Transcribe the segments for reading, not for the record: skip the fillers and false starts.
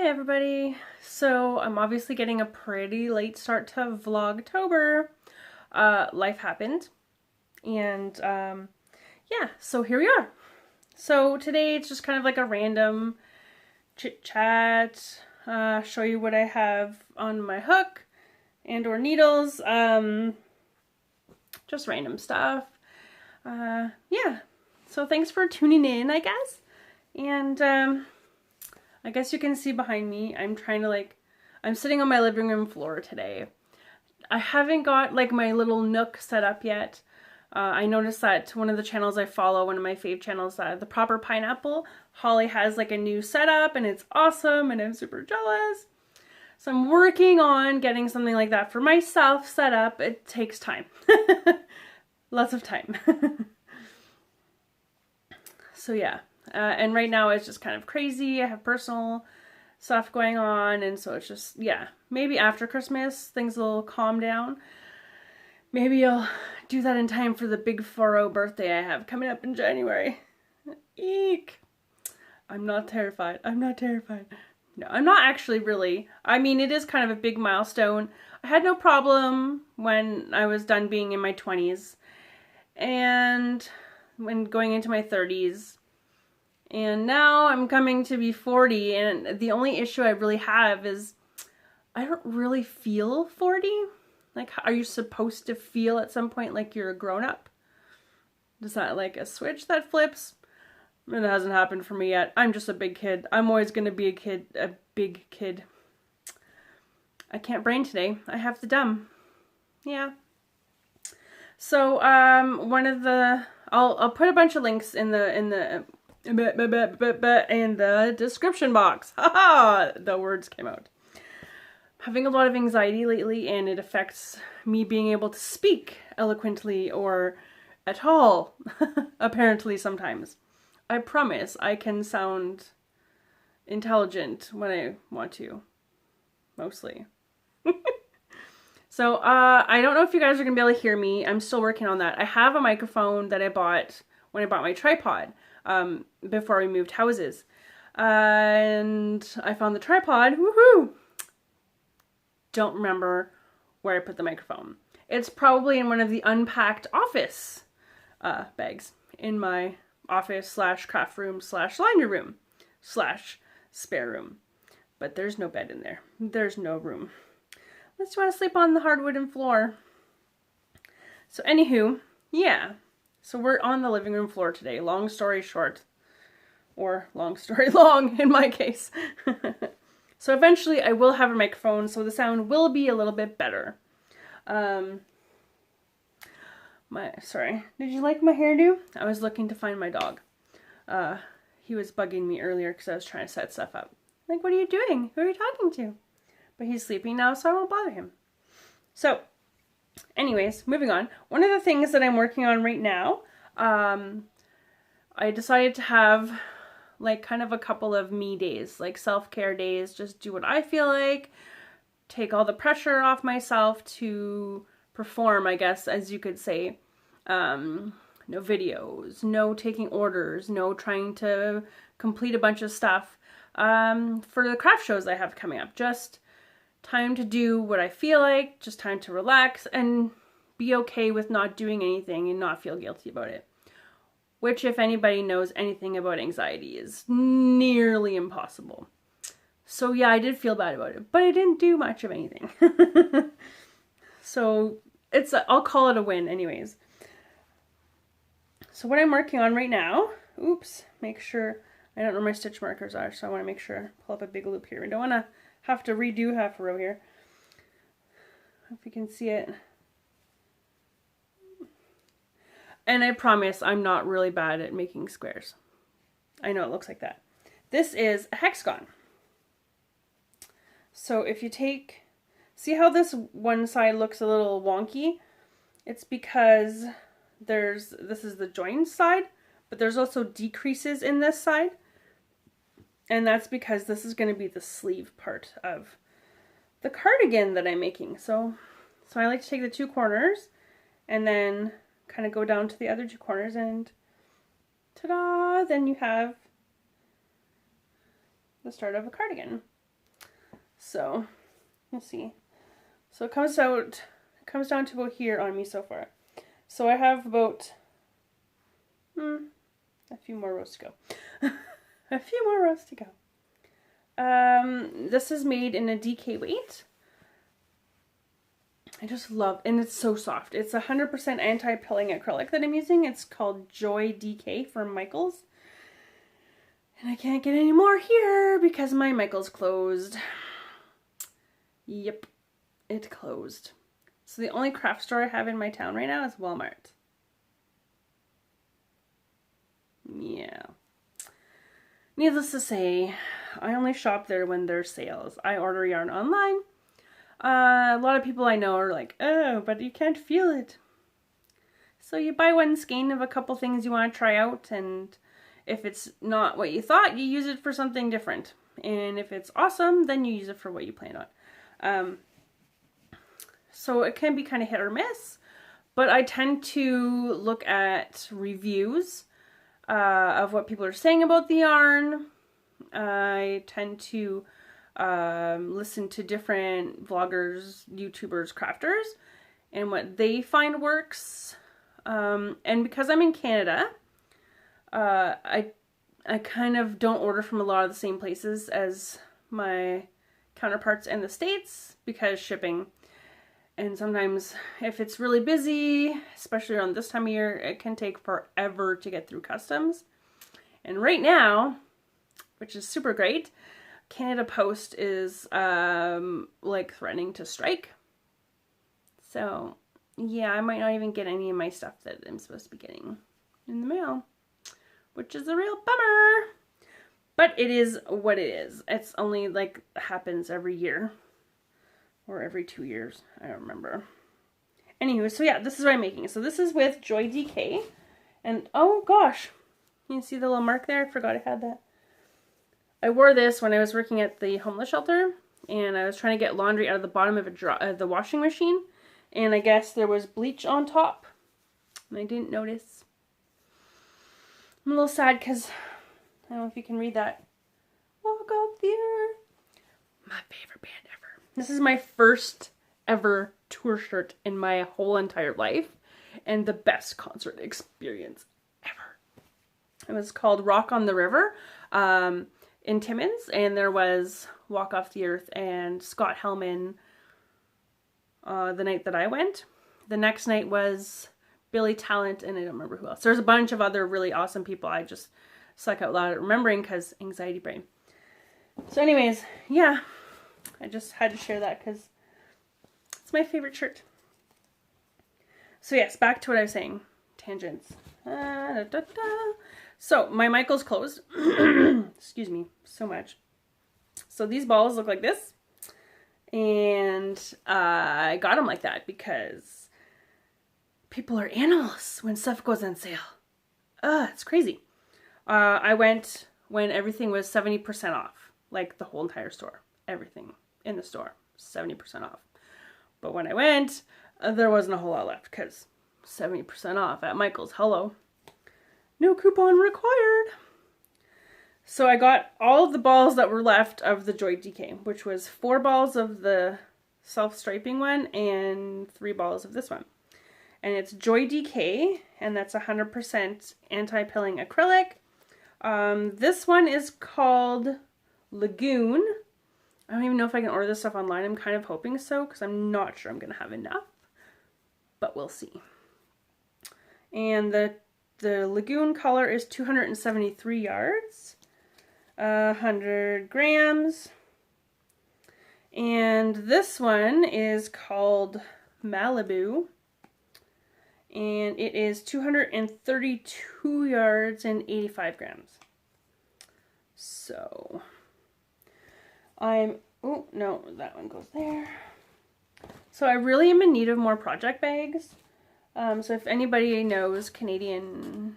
Hi everybody. So I'm obviously getting a pretty late start to Vlogtober. Life happened and yeah, so here we are. So today it's just kind of like a random chit chat, show you what I have on my hook and or needles, just random stuff. Yeah, so thanks for tuning in, I guess. And I guess you can see behind me, I'm sitting on my living room floor today. I haven't got like my little nook set up yet. I noticed that one of the channels I follow, one of my fave channels, The Proper Pineapple, Holly has like a new setup and it's awesome and I'm super jealous. So I'm working on getting something like that for myself set up. It takes time. Lots of time. So yeah. And right now it's just kind of crazy. I have personal stuff going on, and so it's just, yeah, maybe after Christmas things will calm down. Maybe I'll do that in time for the big 4-0 birthday I have coming up in January. Eek! I'm not terrified. I'm not terrified. No, I'm not actually really. I mean, it is kind of a big milestone. I had no problem when I was done being in my 20s and when going into my 30s. And now I'm coming to be 40, and the only issue I really have is I don't really feel 40. Like, are you supposed to feel at some point like you're a grown-up? Is that like a switch that flips? It hasn't happened for me yet. I'm just a big kid. I'm always going to be a big kid. I can't brain today. I have the dumb. Yeah. So, one of the... I'll put a bunch of links in the description box. Haha! The words came out. I'm having a lot of anxiety lately, and it affects me being able to speak eloquently or at all, apparently sometimes. I promise I can sound intelligent when I want to. Mostly. So, I don't know if you guys are going to be able to hear me. I'm still working on that. I have a microphone that I bought when I bought my tripod. Before we moved houses. And I found the tripod. Woohoo! Don't remember where I put the microphone. It's probably in one of the unpacked office bags in my office / craft room / laundry room / spare room. But there's no bed in there. There's no room. Unless you want to sleep on the hardwooden floor. So anywho, yeah. So we're on the living room floor today. Long story short. Or long story long, in my case. So eventually I will have a microphone, so the sound will be a little bit better. Sorry. Did you like my hairdo? I was looking to find my dog. He was bugging me earlier because I was trying to set stuff up. Like, what are you doing? Who are you talking to? But he's sleeping now, so I won't bother him. So, anyways, moving on. One of the things that I'm working on right now, I decided to have like kind of a couple of me days, like self-care days, just do what I feel like, take all the pressure off myself to perform, I guess, as you could say. No videos, no taking orders, no trying to complete a bunch of stuff for the craft shows I have coming up. Just time to do what I feel like, just time to relax and be okay with not doing anything and not feel guilty about it. Which, if anybody knows anything about anxiety, is nearly impossible. So yeah, I did feel bad about it, but I didn't do much of anything. So I'll call it a win anyways. So what I'm working on right now, oops, make sure, I don't know where my stitch markers are, so I want to make sure, pull up a big loop here. I don't want to have to redo half a row here. If you can see it. And I promise I'm not really bad at making squares. I know it looks like that. This is a hexagon. So if you see how this one side looks a little wonky? It's because this is the joined side, but there's also decreases in this side. And that's because this is going to be the sleeve part of the cardigan that I'm making. So I like to take the two corners and then kind of go down to the other two corners and ta-da! Then you have the start of a cardigan. So, let's see. So it comes down to about here on me so far. So I have about a few more rows to go. A few more rows to go. This is made in a DK weight. I just love, and it's so soft. It's 100% anti-pilling acrylic that I'm using. It's called Joy DK from Michaels. And I can't get any more here because my Michaels closed. Yep, it closed. So the only craft store I have in my town right now is Walmart. Yeah. Needless to say, I only shop there when there's sales. I order yarn online. A lot of people I know are like, oh, but you can't feel it. So you buy one skein of a couple things you want to try out, and if it's not what you thought, you use it for something different. And if it's awesome, then you use it for what you plan on. So it can be kind of hit or miss, but I tend to look at reviews of what people are saying about the yarn. I tend to listen to different vloggers, YouTubers, crafters, and what they find works. And because I'm in Canada, I kind of don't order from a lot of the same places as my counterparts in the States because shipping. And sometimes if it's really busy, especially around this time of year, it can take forever to get through customs. And right now, which is super great, Canada Post is like threatening to strike. So yeah, I might not even get any of my stuff that I'm supposed to be getting in the mail, which is a real bummer. But it is what it is. It's only like happens every year or every 2 years. I don't remember. Anyway, so yeah, this is what I'm making. So this is with Joy DK. And oh gosh, you can see the little mark there? I forgot I had that. I wore this when I was working at the homeless shelter, and I was trying to get laundry out of the bottom of the washing machine, and I guess there was bleach on top, and I didn't notice. I'm a little sad because I don't know if you can read that. Walk up the earth. My favorite band ever. This is my first ever tour shirt in my whole entire life, and the best concert experience ever. It was called Rock on the River. In Timmins, and there was Walk Off the Earth and Scott Hellman the night that I went. The next night was Billy Talent, and I don't remember who else. There's a bunch of other really awesome people. I just suck out loud at remembering because anxiety brain. So anyways, yeah, I just had to share that because it's my favorite shirt. So yes, back to what I was saying. Tangents. So, my Michaels closed. Excuse me so much. So, these balls look like this. And I got them like that because people are animals when stuff goes on sale. It's crazy. I went when everything was 70% off. Like the whole entire store. Everything in the store. 70% off. But when I went, there wasn't a whole lot left because 70% off at Michaels. Hello. No coupon required. So I got all of the balls that were left of the Joy DK, which was 4 balls of the self-striping one and 3 balls of this one. And it's Joy DK, and that's 100% anti-pilling acrylic. This one is called Lagoon. I don't even know if I can order this stuff online. I'm kind of hoping so, because I'm not sure I'm going to have enough. But we'll see. And the Lagoon color is 273 yards, 100 grams. And this one is called Malibu, and it is 232 yards and 85 grams. So oh no, that one goes there. So I really am in need of more project bags. So if anybody knows Canadian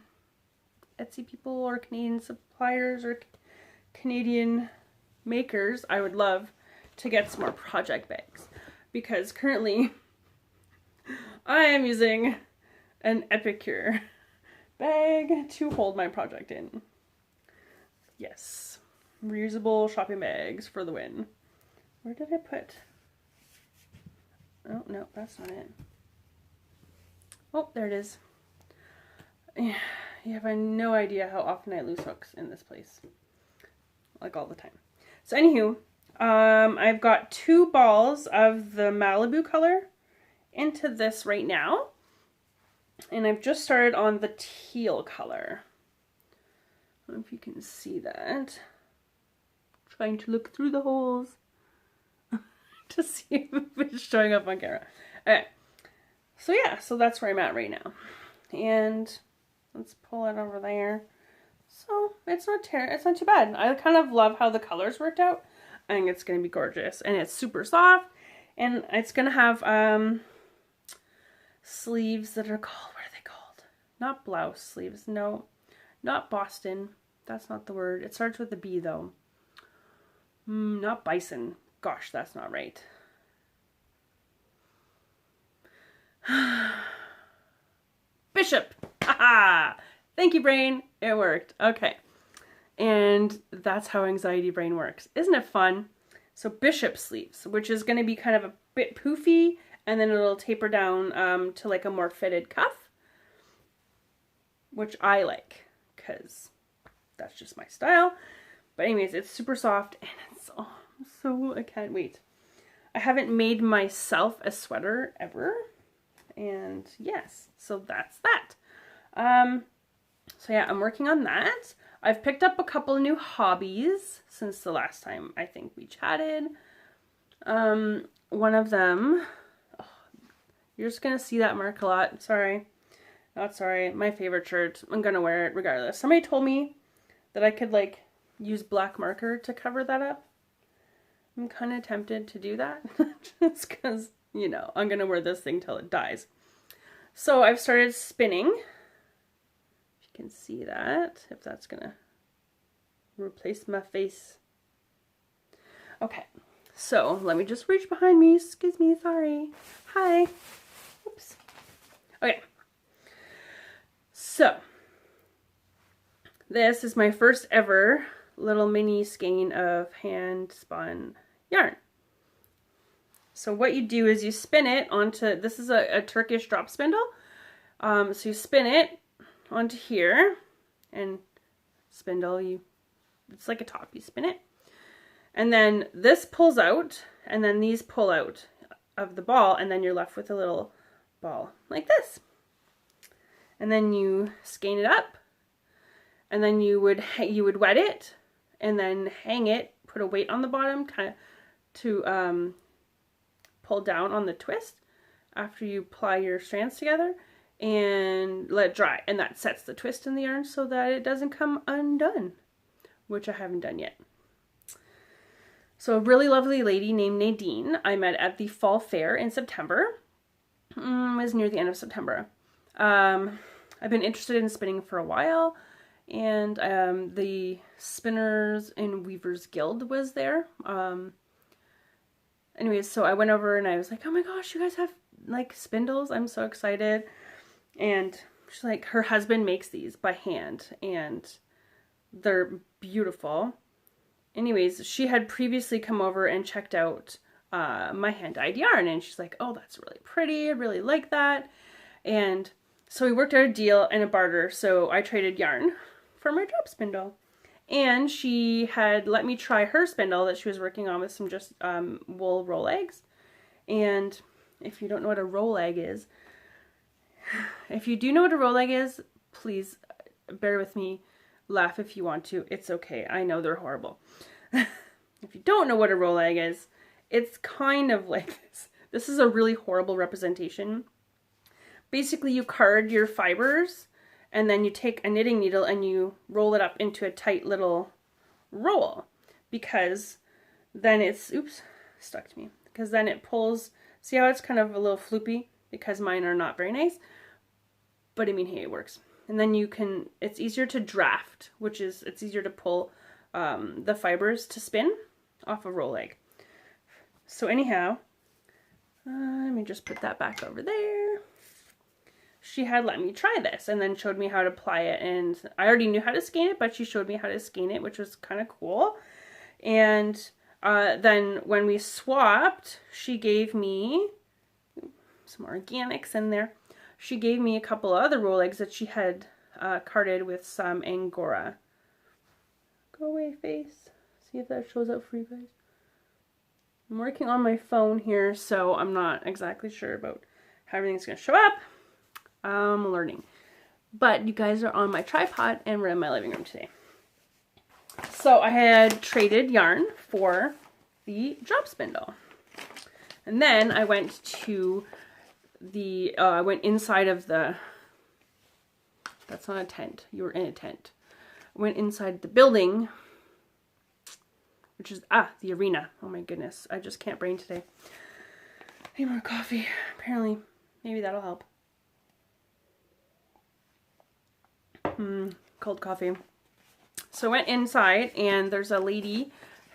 Etsy people or Canadian suppliers or Canadian makers, I would love to get some more project bags. Because currently I am using an Epicure bag to hold my project in. Yes. Reusable shopping bags for the win. Where did I put? Oh, no, that's not it. Oh, there it is. You have no idea how often I lose hooks in this place. Like all the time. So anywho, I've got 2 balls of the Malibu color into this right now. And I've just started on the teal color. I don't know if you can see that. Trying to look through the holes to see if it's showing up on camera. Okay. So yeah, so that's where I'm at right now. And let's pull it over there. So it's not too bad. I kind of love how the colors worked out. I think it's going to be gorgeous. And it's super soft. And it's going to have sleeves that are called, what are they called? Not blouse sleeves. No, not Boston. That's not the word. It starts with a B though. Not bison. Gosh, that's not right. Bishop. Haha. Thank you, brain. It worked. Okay. And that's how anxiety brain works. Isn't it fun? So bishop sleeves, which is going to be kind of a bit poofy, and then it'll taper down to like a more fitted cuff, which I like because that's just my style. But anyways, it's super soft and it's so I can't wait. I haven't made myself a sweater ever. And yes, so that's that. So yeah, I'm working on that. I've picked up a couple of new hobbies since the last time I think we chatted. One of them, you're just gonna see that mark a lot. Sorry. Not sorry. My favorite shirt. I'm gonna wear it regardless. Somebody told me that I could like use black marker to cover that up. I'm kind of tempted to do that just because, you know, I'm gonna wear this thing till it dies. So I've started spinning. If you can see that, if that's gonna replace my face. Okay, so let me just reach behind me. Excuse me, sorry. Hi. Oops. Okay. So this is my first ever little mini skein of hand spun yarn. So what you do is you spin it onto, this is a Turkish drop spindle. So you spin it onto here and spindle, it's like a top, you spin it. And then this pulls out and then these pull out of the ball and then you're left with a little ball like this. And then you skein it up and then you would wet it and then hang it, put a weight on the bottom kind of to pull down on the twist after you ply your strands together and let it dry. And that sets the twist in the yarn so that it doesn't come undone, which I haven't done yet. So a really lovely lady named Nadine I met at the fall fair in September. It was near the end of September. I've been interested in spinning for a while, and the Spinners and Weavers Guild was there. Anyways, so I went over and I was like, oh my gosh, you guys have like spindles? I'm so excited. And she's like, her husband makes these by hand and they're beautiful. Anyways, she had previously come over and checked out my hand-dyed yarn and she's like, oh, that's really pretty. I really like that. And so we worked out a deal and a barter. So I traded yarn for my drop spindle. And she had let me try her spindle that she was working on with some just wool roll eggs. And if you don't know what a roll egg is, if you do know what a roll egg is, please bear with me. Laugh if you want to. It's okay. I know they're horrible. If you don't know what a roll egg is, it's kind of like this. This is a really horrible representation. Basically, you card your fibers and then you take a knitting needle and you roll it up into a tight little roll because then it's, oops, stuck to me. Because then it pulls, see how it's kind of a little floopy? Because mine are not very nice. But I mean, hey, it works. And then you can, it's easier to draft, which is, it's easier to pull the fibers to spin off a roll egg. So anyhow, let me just put that back over there. She had let me try this and then showed me how to apply it, and I already knew how to skein it, but she showed me how to skein it, which was kind of cool. And Then when we swapped, she gave me some organics in there. She gave me a couple other Rolex that she had carded with some Angora. Go away, face. See if that shows up for you guys. I'm working on my phone here, so I'm not exactly sure about how everything's going to show up. I'm learning. But you guys are on my tripod, and we're in my living room today. So I had traded yarn for the drop spindle. And then I went to the, I went inside of the, that's not a tent. You were in a tent. I went inside the building, which is, the arena. Oh my goodness. I just can't brain today. I need more coffee. Apparently, maybe that'll help. Cold coffee. So I went inside, and there's a lady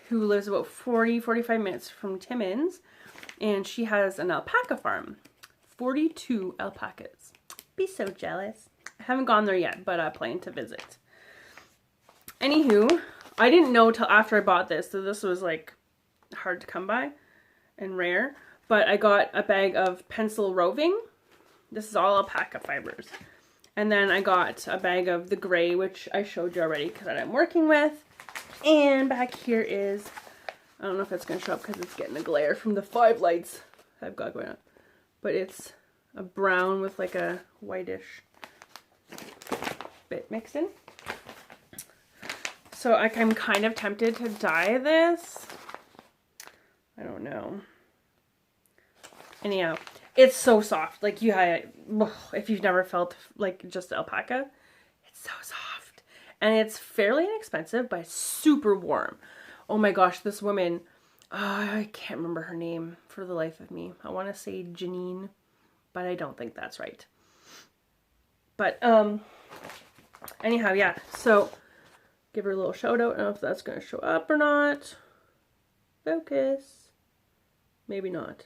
who lives about 45 minutes from Timmins, and she has an alpaca farm. 42 alpacas. Be so jealous. I haven't gone there yet, but I plan to visit. Anywho, I didn't know till after I bought this that this was like hard to come by and rare, but I got a bag of pencil roving. This is all alpaca fibers. And then I got a bag of the gray, which I showed you already because I'm working with. And back here is, I don't know if it's going to show up because it's getting a glare from the 5 lights I've got going on. But it's a brown with like a whitish bit mixed in. So I'm kind of tempted to dye this. I don't know. Anyhow, it's so soft. Like if you've never felt like just alpaca, it's so soft. And it's fairly inexpensive, but it's super warm. Oh my gosh, this woman, I can't remember her name for the life of me. I want to say Janine, but I don't think that's right. But anyhow, yeah. So give her a little shout out. I don't know if that's going to show up or not. Focus. Maybe not.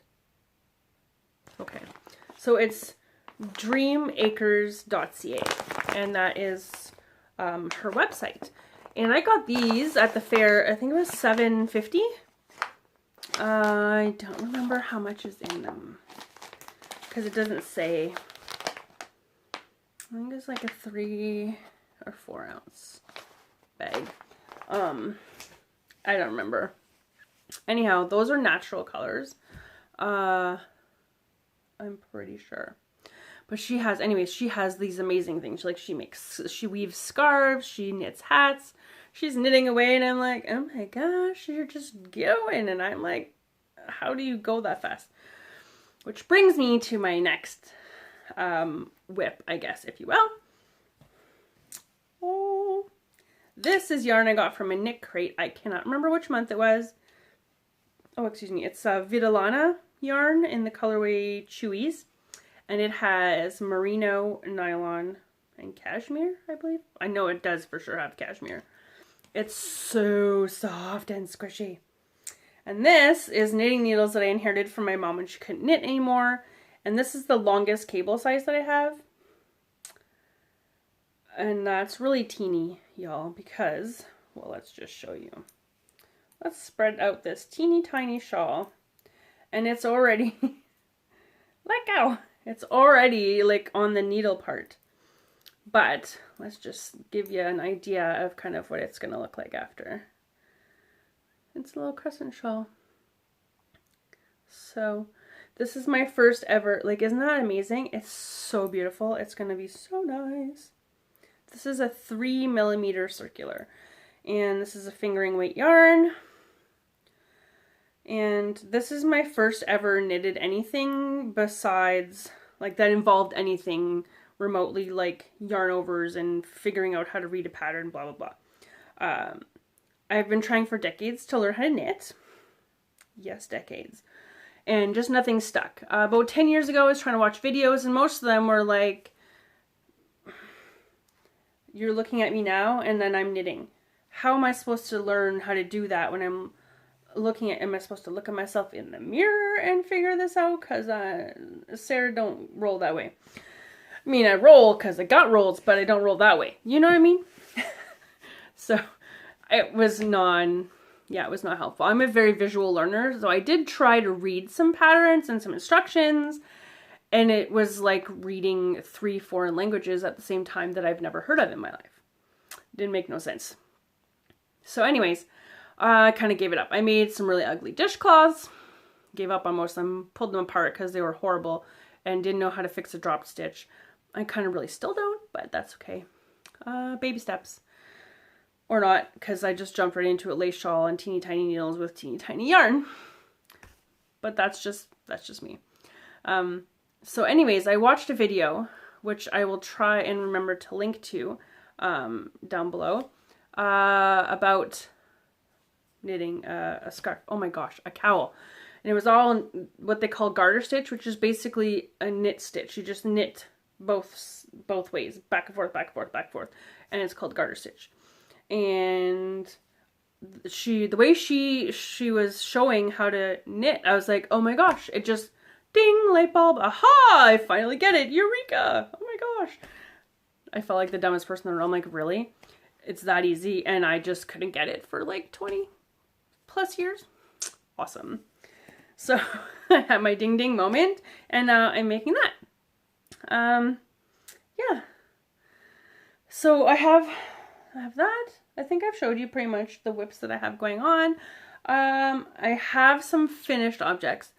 Okay. So it's dreamacres.ca, and that is her website. And I got these at the fair. I think it was $7.50. I don't remember how much is in them because it doesn't say. I think it's like a 3 or 4 ounce bag. I don't remember. Anyhow, those are natural colors. I'm pretty sure. But she has, anyways, she has these amazing things. She weaves scarves, she knits hats, she's knitting away, and I'm like, oh my gosh, you're just going. And I'm like, how do you go that fast? Which brings me to my next whip, I guess, if you will. Oh, this is yarn I got from a knit crate. I cannot remember which month it was. Oh, excuse me. It's Vitalana yarn in the colorway Chewies. And it has merino, nylon, and cashmere, I believe. I know it does for sure have cashmere. It's so soft and squishy. And this is knitting needles that I inherited from my mom when she couldn't knit anymore. And this is the longest cable size that I have. And that's really teeny, y'all, because, well, let's just show you. Let's spread out this teeny tiny shawl. And it's already, let go. It's already like on the needle part. But let's just give you an idea of kind of what it's going to look like after. It's a little crescent shawl. So this is my first ever, like, isn't that amazing? It's so beautiful. It's going to be so nice. This is a 3mm circular. And this is a fingering weight yarn. And this is my first ever knitted anything besides, like, that involved anything remotely, like yarn overs and figuring out how to read a pattern, blah, blah, blah. I've been trying for decades to learn how to knit. Yes, decades. And just nothing stuck. About 10 years ago, I was trying to watch videos, and most of them were like, you're looking at me now, and then I'm knitting. How am I supposed to learn how to do that when I'm looking at, am I supposed to look at myself in the mirror and figure this out? Because Sarah don't roll that way. I mean, I roll because I got rolls, but I don't roll that way. You know what I mean? So it was yeah, it was not helpful. I'm a very visual learner, so I did try to read some patterns and some instructions, and it was like reading 3 foreign languages at the same time that I've never heard of in my life. Didn't make no sense. So anyways, I kind of gave it up. I made some really ugly dishcloths, gave up on most of them, pulled them apart because they were horrible and didn't know how to fix a drop stitch. I kind of really still don't, but that's okay. Baby steps. Or not, because I just jumped right into a lace shawl and teeny tiny needles with teeny tiny yarn. But that's just me. So anyways, I watched a video, which I will try and remember to link to down below, about knitting a scarf. Oh my gosh, a cowl. And it was all what they call garter stitch, which is basically a knit stitch. You just knit both ways, back and forth, back and forth, back and forth. And it's called garter stitch. And the way she was showing how to knit, I was like, oh my gosh, it just ding, light bulb, aha, I finally get it, eureka, oh my gosh. I felt like the dumbest person in the room, like, really? It's that easy? And I just couldn't get it for like 20 plus years? Awesome. So I had my ding ding moment, and now I'm making that. Yeah. So I have that. I think I've showed you pretty much the whips that I have going on. I have some finished objects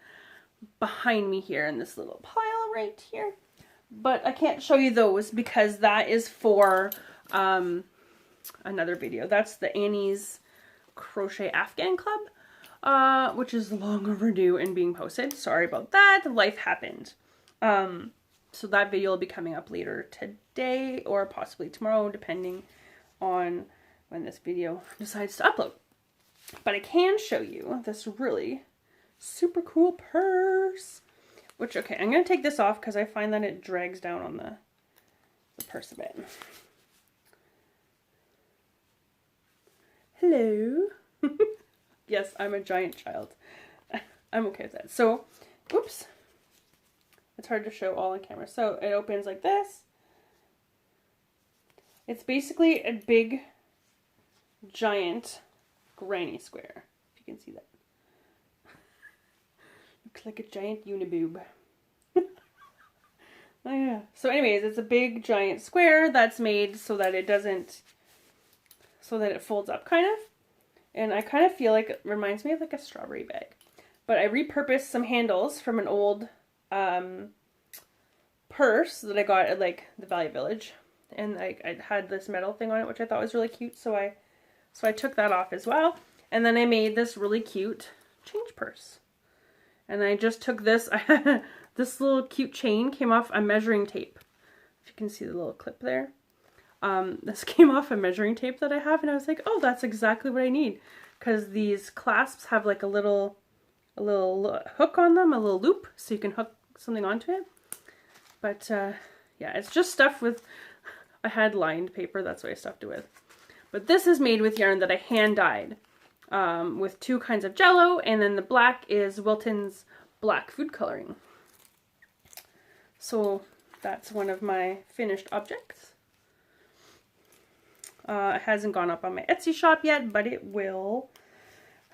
behind me here in this little pile right here, but I can't show you those because that is for another video. That's the Annie's Crochet Afghan Club, which is long overdue and being posted. Sorry about that. Life happened. So that video will be coming up later today or possibly tomorrow, depending on when this video decides to upload. But I can show you this really super cool purse, which, okay, I'm going to take this off because I find that it drags down on the purse a bit. Hello. Yes, I'm a giant child. I'm okay with that. So, oops. It's hard to show all on camera. So it opens like this. It's basically a big, giant granny square, if you can see that. Looks like a giant uniboob. Oh yeah. So anyways, it's a big, giant square that's made so that it doesn't, so that it folds up kind of. And I kind of feel like it reminds me of like a strawberry bag. But I repurposed some handles from an old purse that I got at like the Value Village. And I had this metal thing on it, which I thought was really cute. So I took that off as well. And then I made this really cute change purse. And I just took this, this little cute chain came off a measuring tape. If you can see the little clip there. This came off a measuring tape that I have. And I was like, oh, that's exactly what I need. Because these clasps have like a little hook on them, a little loop. So you can hook something onto it. But yeah, it's just stuff with... I had lined paper, that's what I stuffed it with. But this is made with yarn that I hand dyed with 2 kinds of jello, and then the black is Wilton's black food coloring. So that's one of my finished objects. It hasn't gone up on my Etsy shop yet, but it will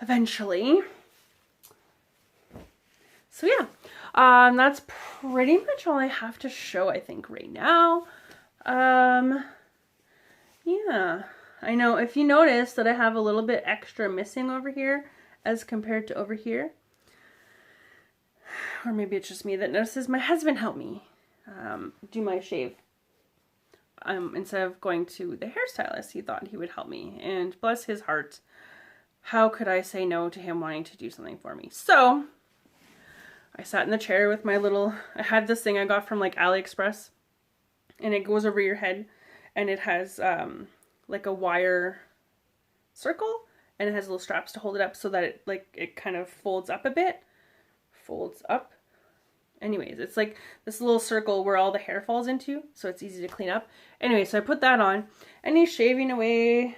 eventually. So yeah, that's pretty much all I have to show, I think, right now. Yeah, I know if you notice that I have a little bit extra missing over here as compared to over here, or maybe it's just me that notices. My husband helped me do my shave. Instead of going to the hairstylist, he thought he would help me, and bless his heart, how could I say no to him wanting to do something for me? So I sat in the chair with my little, I had this thing I got from like AliExpress, and it goes over your head, and it has like a wire circle, and it has little straps to hold it up so that it kind of folds up a bit. Folds up. Anyways, it's like this little circle where all the hair falls into, so it's easy to clean up. Anyway, so I put that on, and he's shaving away,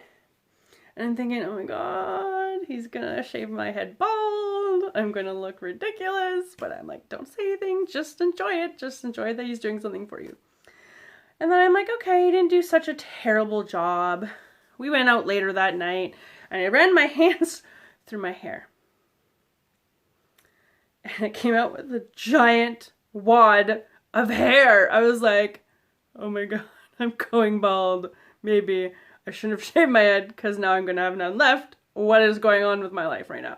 and I'm thinking, oh my god, he's gonna shave my head bald. I'm gonna look ridiculous, but I'm like, don't say anything, just enjoy it. Just enjoy that he's doing something for you. And then I'm like, okay, he didn't do such a terrible job. We went out later that night, and I ran my hands through my hair. And it came out with a giant wad of hair. I was like, oh my god, I'm going bald. Maybe I shouldn't have shaved my head because now I'm going to have none left. What is going on with my life right now?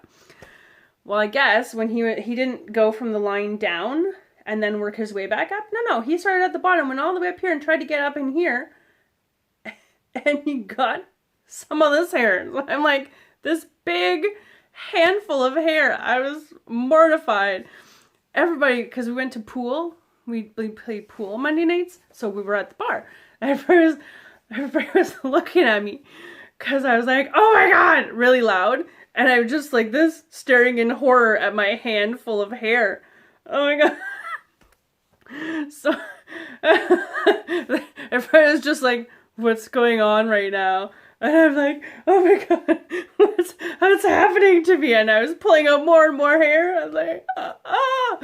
Well, I guess when he didn't go from the line down and then work his way back up. No, he started at the bottom, went all the way up here and tried to get up in here. And he got some of this hair. I'm like, this big handful of hair. I was mortified. Everybody, because we went to pool. We played pool Monday nights. So we were at the bar. Everybody was looking at me because I was like, oh my god, really loud. And I was just like this, staring in horror at my handful of hair. Oh my god. So everybody was just like, what's going on right now? And I'm like, oh my god, what's happening to me? And I was pulling out more and more hair. I was like, ah.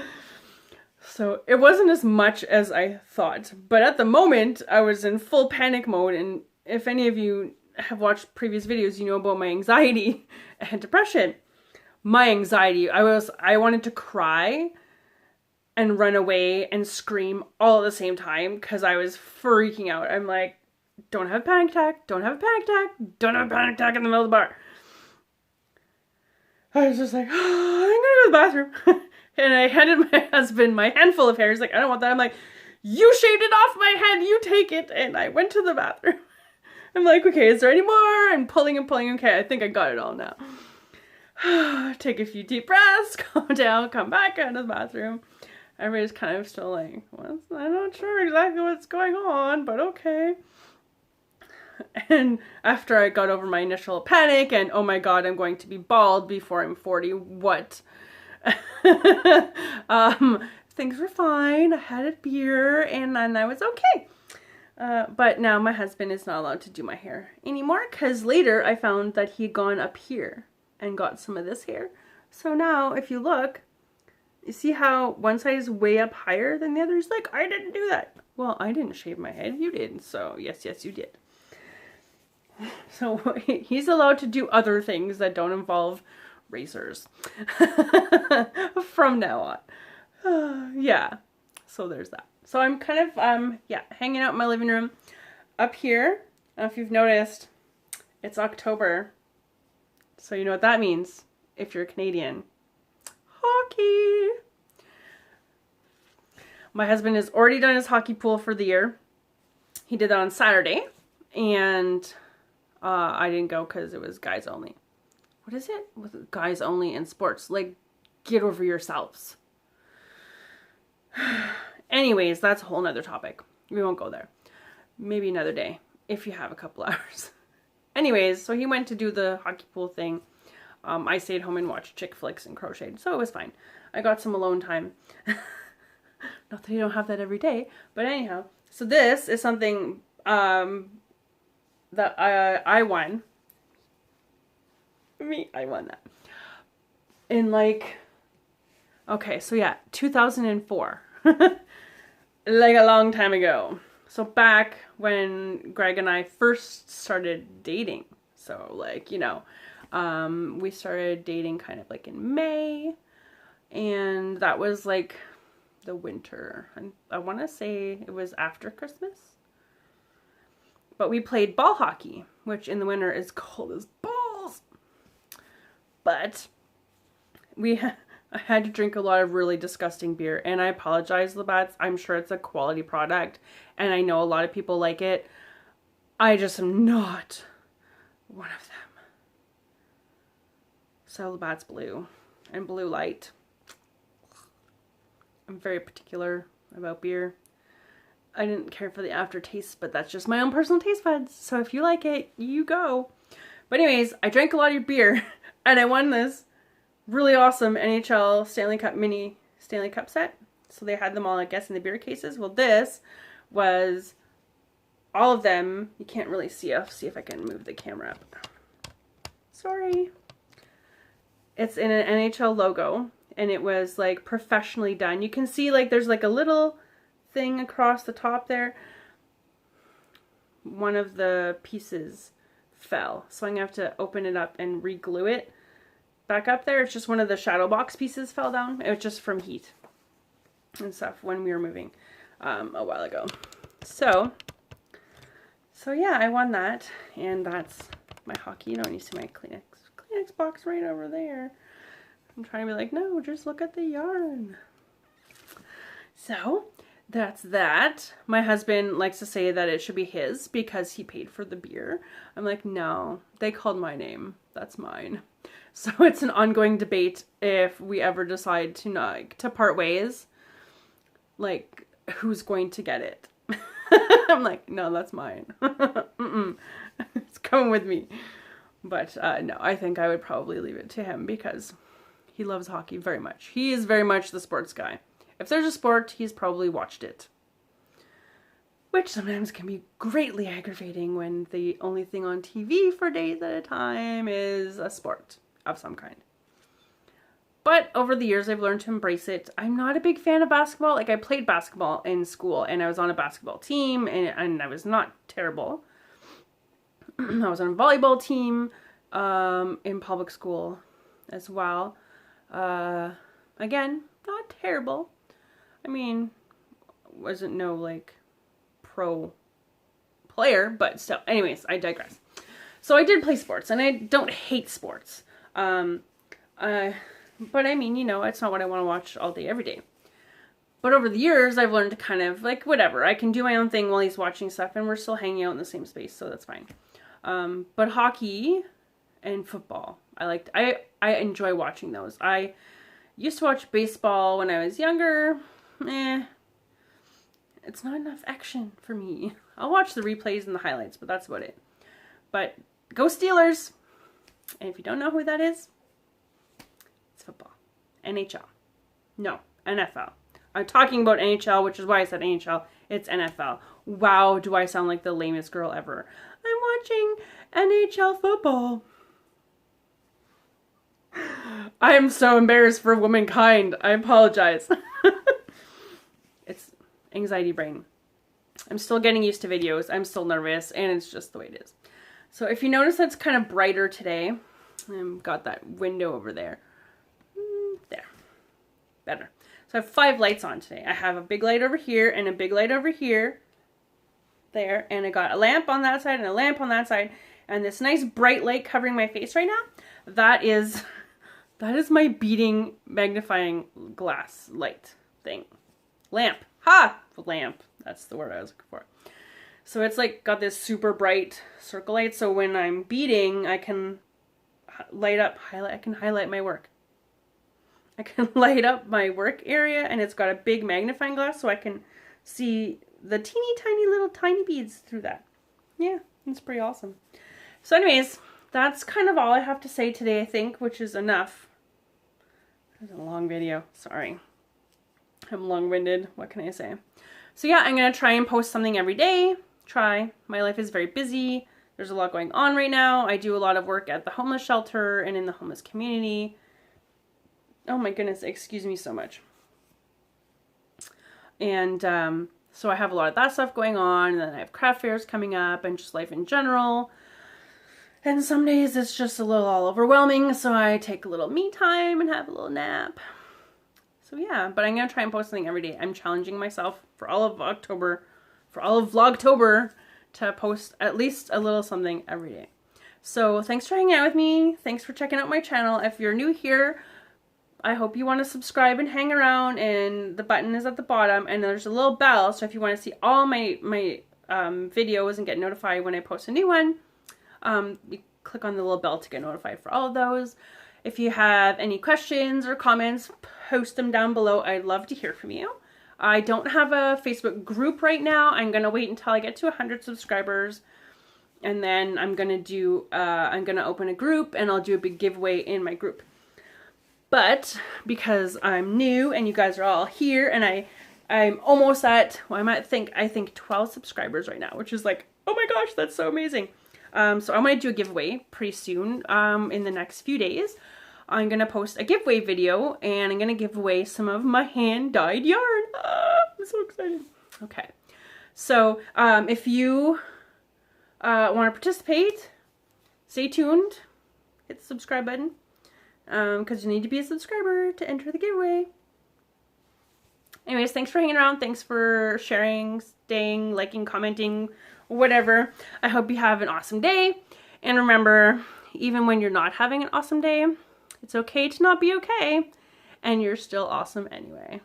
So it wasn't as much as I thought. But at the moment, I was in full panic mode. And if any of you have watched previous videos, you know about my anxiety and depression. My anxiety, I wanted to cry and run away and scream all at the same time because I was freaking out. I'm like, don't have a panic attack, don't have a panic attack, don't have a panic attack in the middle of the bar. I was just like, oh, I'm gonna go to the bathroom. And I handed my husband my handful of hair. He's like, I don't want that. I'm like, you shaved it off my head, you take it. And I went to the bathroom. I'm like, okay, is there any more? I'm pulling and pulling. Okay, I think I got it all now. Take a few deep breaths, calm down, come back out of the bathroom. Everybody's kind of still like, well, I'm not sure exactly what's going on, but okay. And after I got over my initial panic and, oh my god, I'm going to be bald before I'm 40, what? Things were fine. I had a beer and then I was okay. But now my husband is not allowed to do my hair anymore because later I found that he'd gone up here and got some of this hair. So now if you look, you see how one side is way up higher than the other? He's like, I didn't do that. Well, I didn't shave my head. You did. So yes, you did. So he's allowed to do other things that don't involve razors from now on. Yeah. So there's that. So I'm kind of, hanging out in my living room up here. I don't know if you've noticed, it's October. So you know what that means if you're Canadian. Hockey! My husband has already done his hockey pool for the year. He did that on Saturday. And I didn't go because it was guys only. What is it with guys only in sports? Like, get over yourselves. Anyways, that's a whole nother topic. We won't go there. Maybe another day, if you have a couple hours. Anyways, so he went to do the hockey pool thing. I stayed home and watched chick flicks and crocheted, so it was fine. I got some alone time. Not that you don't have that every day, but anyhow. So this is something that I won. I won that. In like, okay, so yeah, 2004. Like a long time ago. So back when Greg and I first started dating. So like, you know, we started dating kind of like in May. And that was like the winter. And I want to say it was after Christmas. But we played ball hockey, which in the winter is cold as balls. But I had to drink a lot of really disgusting beer. And I apologize, Labatt's. I'm sure it's a quality product. And I know a lot of people like it. I just am not one of them. So Labatt's Blue and Blue Light. I'm very particular about beer. I didn't care for the aftertaste, but that's just my own personal taste buds. So if you like it, you go. But anyways, I drank a lot of your beer. And I won this really awesome NHL Stanley Cup mini Stanley Cup set. So they had them all, I guess, in the beer cases. Well, this was all of them. You can't really see. I'll see if I can move the camera up. Sorry. It's in an NHL logo. And it was like professionally done. You can see like there's like a little thing across the top there. One of the pieces fell. So I'm going to have to open it up and re-glue it. back up there. It's just one of the shadow box pieces fell down. It was just from heat and stuff when we were moving a while ago. So yeah, I won that, and that's my hockey. No, you see my Kleenex box right over there. I'm trying to be like, no, just look at the yarn. So that's that. My husband likes to say that it should be his because he paid for the beer. I'm like, no, they called my name. That's mine. So it's an ongoing debate if we ever decide to part ways. Like, who's going to get it? I'm like, no, that's mine. It's coming with me. But no, I think I would probably leave it to him because he loves hockey very much. He is very much the sports guy. If there's a sport, he's probably watched it. Which sometimes can be greatly aggravating when the only thing on TV for days at a time is a sport of some kind. But over the years, I've learned to embrace it. I'm not a big fan of basketball. Like, I played basketball in school, and I was on a basketball team, and I was not terrible. I was on a volleyball team in public school as well. Again, not terrible. I mean, wasn't no, like, pro player, but still. Anyways, I digress. So I did play sports, and I don't hate sports. But I mean, you know, it's not what I want to watch all day, every day. But over the years, I've learned to kind of, like, whatever. I can do my own thing while he's watching stuff, and we're still hanging out in the same space, so that's fine. But hockey and football, I enjoy watching those. I used to watch baseball when I was younger. It's not enough action for me. I'll watch the replays and the highlights, but that's about it. But go Steelers! And if you don't know who that is, it's football. NHL. No, NFL. I'm talking about NHL, which is why I said NHL. It's NFL. Wow, do I sound like the lamest girl ever. I'm watching NHL football. I am so embarrassed for womankind. I apologize. It's anxiety brain. I'm still getting used to videos. I'm still nervous, and it's just the way it is. So if you notice that's kind of brighter today, I've got that window over there. There. Better. So I have 5 lights on today. I have a big light over here and a big light over here. There. And I got a lamp on that side and a lamp on that side. And this nice bright light covering my face right now. That is my beating magnifying glass light thing. Lamp. Ha! Lamp. That's the word I was looking for. So it's like got this super bright circle light. So when I'm beating, I can highlight my work. I can light up my work area, and it's got a big magnifying glass so I can see the teeny tiny little tiny beads through that. Yeah, it's pretty awesome. So anyways, that's kind of all I have to say today, I think, which is enough. It's a long video. Sorry. I'm long-winded. What can I say? So yeah, I'm going to try and post something every day. My life is very busy. There's a lot going on right now. I do a lot of work at the homeless shelter and in the homeless community. Oh my goodness, excuse me so much. And so I have a lot of that stuff going on, and then I have craft fairs coming up and just life in general. And some days it's just a little all overwhelming, so I take a little me time and have a little nap. So yeah, but I'm going to try and post something every day. I'm challenging myself for all of October, for all of VLOGtober, to post at least a little something every day. So thanks for hanging out with me. Thanks for checking out my channel. If you're new here, I hope you want to subscribe and hang around, and the button is at the bottom, and there's a little bell, so if you want to see all my videos and get notified when I post a new one, you click on the little bell to get notified for all of those. If you have any questions or comments, post them down below. I'd love to hear from you. I don't have a Facebook group right now. I'm going to wait until I get to 100 subscribers, and then I'm going to open a group, and I'll do a big giveaway in my group. But because I'm new and you guys are all here, and I'm almost at, well, I think 12 subscribers right now, which is like, oh my gosh, that's so amazing. So I'm going to do a giveaway pretty soon, in the next few days. I'm going to post a giveaway video, and I'm going to give away some of my hand-dyed yarn. I'm so excited. Okay. So, if you want to participate, stay tuned. Hit the subscribe button. because you need to be a subscriber to enter the giveaway. Anyways, thanks for hanging around. Thanks for sharing, staying, liking, commenting, whatever. I hope you have an awesome day. And remember, even when you're not having an awesome day, it's okay to not be okay. And you're still awesome anyway.